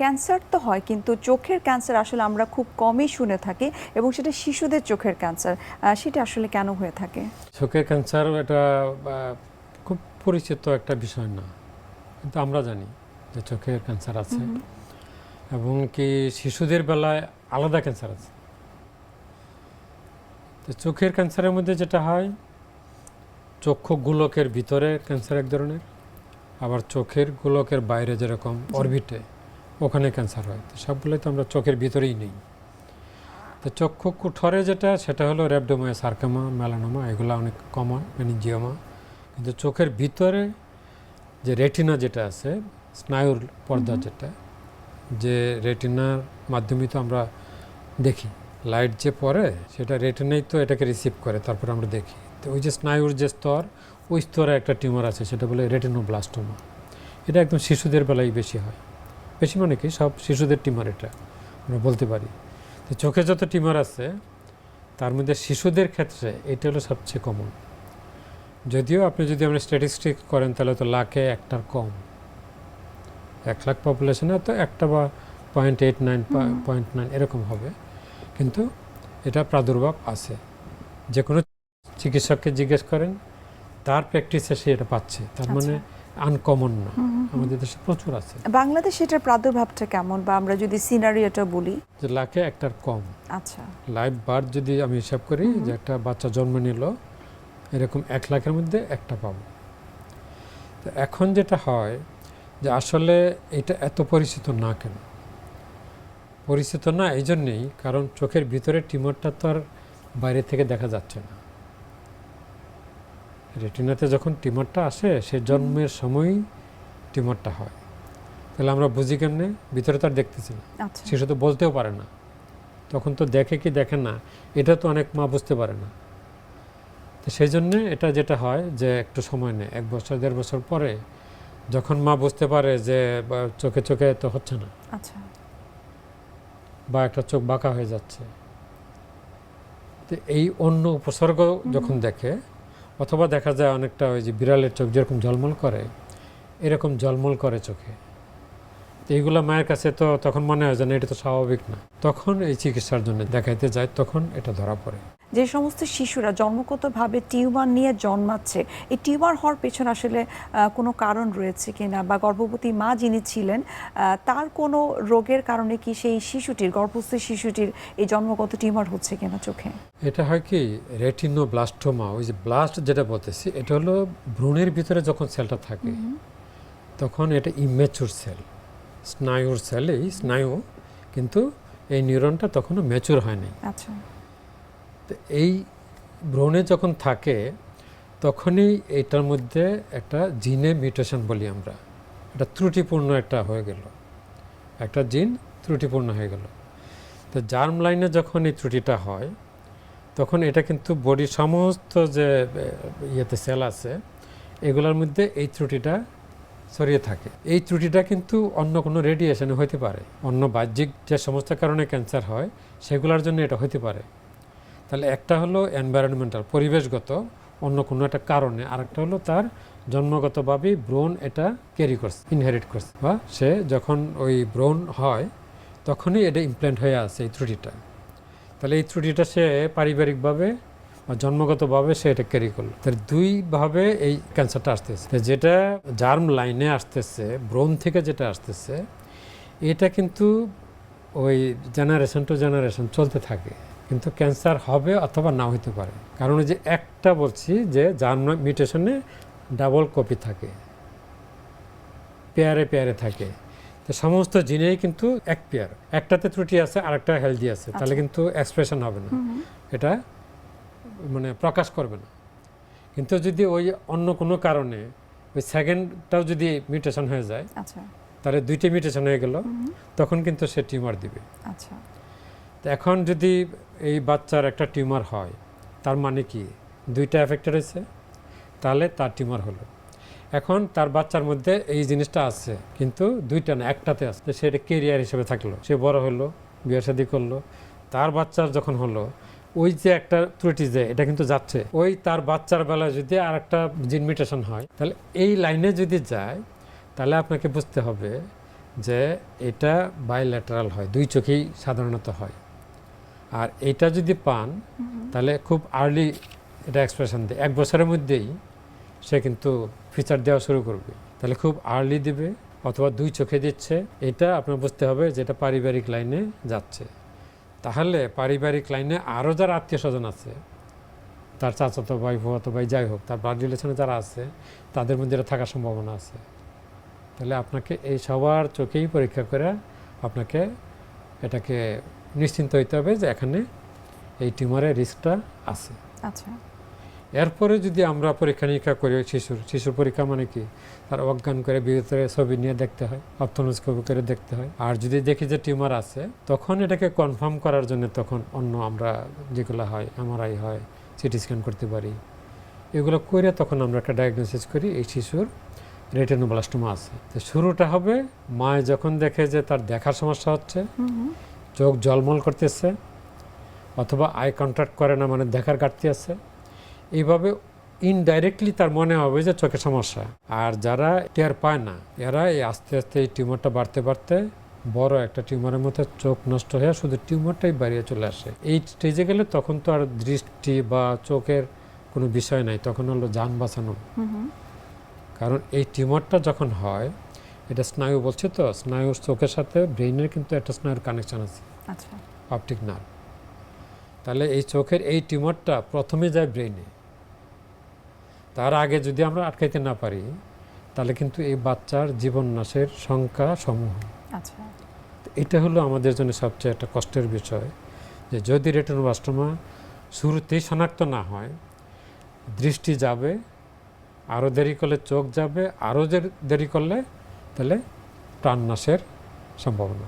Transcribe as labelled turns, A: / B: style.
A: Cancer তো হয়, কিন্তু চোখের ক্যান্সার আসলে আমরা খুব কমই শুনে থাকি, এবং সেটা শিশুদের চোখের ক্যান্সার। সেটা আসলে কেন হয়ে থাকে?
B: চোখের ক্যান্সার এটা খুব পরিচিত একটা বিষয় না, কিন্তু আমরা জানি যে চোখের ক্যান্সার আছে, এবং কি শিশুদের বেলায় আলাদা ক্যান্সার আছে। তো চোখের ক্যান্সারের মধ্যে যেটা হয়, চক্ষু গোলকের ভিতরে ক্যান্সার এক ধরনের, আবার চোখের গোলকের বাইরে যেরকম অরবিটে ওখানে ক্যান্সার হয়। তো সবগুলোই তো আমরা চোখের ভিতরেই নেই। তো চক্ষু কুঠরে যেটা, সেটা হলো র্যাবডোমায়োসার্কোমা, মেলানোমা, এগুলো অনেক কমন, মেনিনজিওমা। কিন্তু চোখের ভিতরে যে রেটিনা যেটা আছে, স্নায়ুর পর্দা যেটা, যে রেটিনার মাধ্যমে তো আমরা দেখি, লাইট যে পড়ে সেটা রেটিনাই তো এটাকে রিসিভ করে, তারপর আমরা দেখি। তো ওই যে স্নায়ুর যে স্তর, ওই স্তরে একটা টিউমার আছে, সেটা বলে রেটিনোব্লাস্টোমা। এটা একদম শিশুদের বেলায় বেশি হয়। বেশি মানে কি, সব শিশুদের টিউমার এটা আমরা বলতে পারি। তো চোখে যত টিউমার আছে তার মধ্যে শিশুদের ক্ষেত্রে এটা হলো সবচেয়ে কমন। যদিও আপনি যদি আমরা স্ট্যাটিস্টিক্স করেন তাহলে তো লাখে একটার কম, 1 লাখ পপুলেশনে তো একটা বা 0.89 0.9 এরকম হবে। কিন্তু এটা প্রাদুর্ভাব আছে। যে কোনো চিকিৎসককে জিজ্ঞেস করেন, তার প্র্যাকটিসে সে এটা পাচ্ছে, তার মানে আনকমন না, আমাদের দেশে প্রচুর আছে।
A: বাংলাদেশে এটার প্রাদুর্ভাবটা কেমন, বা আমরা যদি সিনারিওটা বলি?
B: যে লাখে একটার কম।
A: আচ্ছা।
B: লাইভ বার্থ যদি আমি হিসাব করি, যে একটা বাচ্চা জন্ম নিল, এরকম 1 লাখের মধ্যে একটা পাবো। তো এখন যেটা হয় যে আসলে এটা এত পরিচিত না কেন? পরিচিত না এই জন্যেই, কারণ চোখের ভিতরে টিউমারটা তো আর বাইরে থেকে দেখা যাচ্ছে না। রেটিনাতে যখন টিউমারটা আসে, সে জন্মের সময়ই টিউমারটা হয়। তাহলে আমরা বুঝি কেমনে? ভিতরে তো আর দেখতেছি না, শিশু তো বলতেও পারে না, তখন তো দেখে কি দেখে না এটা তো অনেক মা বুঝতে পারে না। তো সেই জন্যে এটা যেটা হয় যে একটু সময় নেয়, 1 বছর 1.5 বছর পরে যখন মা বুঝতে পারে যে চোখে চোখে তো হচ্ছে না, বা একটা চোখ বাঁকা হয়ে যাচ্ছে, তো এই অন্য উপসর্গ যখন দেখে, অথবা দেখা যায় অনেকটা ওই যে বিড়ালের চোখ যেরকম ঝলমল করে, এরকম ঝলমল করে চোখে, তো এইগুলো মায়ের কাছে তো তখন মনে হয় যে না, এটা তো স্বাভাবিক না। তখন এই চিকিৎসার জন্য দেখাইতে যায়, তখন এটা ধরা পড়ে।
A: যে সমস্ত শিশুরা জন্মগতভাবে টিউমার নিয়ে জন্মাচ্ছে, এই টিউমার হওয়ার পেছনে আসলে কোনো কারণ রয়েছে কিনা, বা গর্ভবতী মা যিনি ছিলেন তার কোনো রোগের কারণে কি সেই শিশুটির, গর্ভস্থ শিশুটির এই জন্মগত টিউমার হচ্ছে কিনা চোখে?
B: এটা হয় কি, রেটিনোব্লাস্টোমা, ওই যে ব্লাস্ট যেটা বলতেছি, এটা হলো ভ্রূণের ভিতরে যখন সেলটা থাকে, তখন এটা ইম্যাচুর সেল, স্নায়ুর সেল, এই স্নায়ু, কিন্তু এই নিউরনটা তখনও ম্যাচুর হয়নি।
A: আচ্ছা।
B: তো এই ভ্রূণে যখন থাকে, তখনই এটার মধ্যে একটা জিনে মিউটেশন বলি আমরা, এটা ত্রুটিপূর্ণ একটা হয়ে গেল, একটা জিন ত্রুটিপূর্ণ হয়ে গেল। তো জার্ম লাইনে যখন এই ত্রুটিটা হয়, তখন এটা কিন্তু বডির সমস্ত যে ইয়েতে সেল আছে, এগুলোর মধ্যে এই ত্রুটিটা ছড়িয়ে থাকে। এই ত্রুটিটা কিন্তু অন্য কোনো রেডিয়েশনে হতে পারে, অন্য বাহ্যিক যে সমস্ত কারণে ক্যান্সার হয় সেগুলোর জন্য এটা হতে পারে। তাহলে একটা হলো এনভায়রনমেন্টাল, পরিবেশগত অন্য কোনো একটা কারণে, আরেকটা হলো তার জন্মগতভাবেই ব্রণ এটা ক্যারি করছে, ইনহেরিট করছে, বা সে যখন ওই ব্রণ হয় তখনই এটা ইমপ্ল্যান্ট হয়ে আছে এই ত্রুটিটা। তাহলে এই ত্রুটিটা সে পারিবারিকভাবে বা জন্মগতভাবে সে এটা ক্যারি করলো। তার দুইভাবে এই ক্যান্সারটা আসতেছে। যেটা জার্ম লাইনে আসতেছে, ব্রণ থেকে যেটা আসতেছে, এটা কিন্তু ওই জেনারেশন টু জেনারেশন চলতে থাকে, কিন্তু ক্যান্সার হবে অথবা না হইতে পারে। কারণ যে একটা বলছি যে জার্ম মিউটেশনে ডাবল কপি থাকে, পেয়ারে পেয়ারে থাকে, তো সমস্ত জিনেই কিন্তু এক পেয়ার, একটাতে ত্রুটি আছে আরেকটা হেলদি আছে, তাহলে কিন্তু এক্সপ্রেশন হবে না, এটা মানে প্রকাশ করবে না। কিন্তু যদি ওই অন্য কোনো কারণে ওই সেকেন্ডটাও যদি মিউটেশন হয়ে যায়, তাহলে 2টি মিউটেশন হয়ে গেল, তখন কিন্তু সে টিউমার দিবে। তো এখন যদি এই বাচ্চার একটা টিউমার হয়, তার মানে কি 2টা এফেক্টেড হয়েছে, তাহলে তার টিউমার হলো। এখন তার বাচ্চার মধ্যে এই জিনিসটা আছে, কিন্তু 2টা না, একটাতে আছে, সে এটা কেরিয়ার হিসেবে থাকলো, সে বড় হলো, বিয়ে শাদী করলো, তার বাচ্চার যখন হলো, ওই যে একটা ত্রুটি যে এটা কিন্তু যাচ্ছে, ওই তার বাচ্চার বেলায় যদি আর একটা জিন মিউটেশন হয়, তাহলে এই লাইনে যদি যায়, তাহলে আপনাকে বুঝতে হবে যে এটা বাইল্যাটারাল হয়, দুই চোখেই সাধারণত হয়। আর এটা যদি পান তাহলে খুব আর্লি এটা এক্সপ্রেশন দেয়, 1 বছরের মধ্যেই সে কিন্তু ফিচার দেওয়া শুরু করবে। তাহলে খুব আর্লি দিবে অথবা 2 চোখে দিচ্ছে, এটা আপনার বুঝতে হবে যেটা পারিবারিক লাইনে যাচ্ছে। তাহলে পারিবারিক লাইনে আরও যারা আত্মীয় স্বজন আছে, তার চাচাতো ভাই ফুফাতো ভাই যাই হোক, তার ব্লাড রিলেশনে যারা আছে তাদের মধ্যে এটা থাকার সম্ভাবনা আছে। তাহলে আপনাকে এই সবার চোখেই পরীক্ষা করে আপনাকে এটাকে নিশ্চিন্ত হইতে হবে যে এখানে এই টিউমারের রিস্কটা আছে।
A: আচ্ছা,
B: এরপরে যদি আমরা পরীক্ষা নিরীক্ষা করি শিশুর পরীক্ষা মানে কি, তার অজ্ঞান করে ভিতরে ছবি নিয়ে দেখতে হয়, অপথলনোস্কোপি করে দেখতে হয়। আর যদি দেখি যে টিউমার আছে তখন এটাকে কনফার্ম করার জন্য তখন অন্য আমরা যেগুলো হয় এমআরআই হয়, সিটি স্ক্যান করতে পারি, এগুলো করে তখন আমরা একটা ডায়াগনোসিস করি এই শিশুর রেটিনোব্লাস্টোমা আছে। তো শুরুটা হবে মায় যখন দেখে যে তার দেখার সমস্যা হচ্ছে, চোখ জলমল করতেছে অথবা আই কন্ট্যাক্ট করে না, মানে দেখার ঘাটতি আছে, এইভাবে ইনডাইরেক্টলি তার মনে হবে যে চোখের সমস্যা। আর যারা টের পায় না, এরা এই আস্তে আস্তে এই টিউমারটা বাড়তে বাড়তে বড় একটা টিউমারের মতো চোখ নষ্ট হয়ে শুধু টিউমারটাই বাড়িয়ে চলে আসে। এই স্টেজে গেলে তখন তো আর দৃষ্টি বা চোখের কোনো বিষয় নাই, তখন হলো যান বাঁচানো। কারণ এই টিউমারটা যখন হয়, এটা স্নায়ু বলছে, তো স্নায়ু চোখের সাথে ব্রেইনের কিন্তু একটা স্নায়ুর কানেকশন আছে,
A: আচ্ছা,
B: অপটিক নার্ভ। তাহলে এই চোখের এই টিউমারটা প্রথমে যায় ব্রেইনে, তার আগে যদি আমরা আটকাইতে না পারি তাহলে কিন্তু এই বাচ্চার জীবন নাশের সংখ্যা সমূহ।
A: আচ্ছা,
B: এটা হলো আমাদের জন্য সবচেয়ে একটা কষ্টের বিষয়, যে যদি রেটিনোব্লাস্টোমা শুরুতেই শনাক্ত না হয়, দৃষ্টি যাবে, আরও দেরি করলে চোখ যাবে, আরও দেরি করলে তাহলে প্রাণনাশের সম্ভাবনা।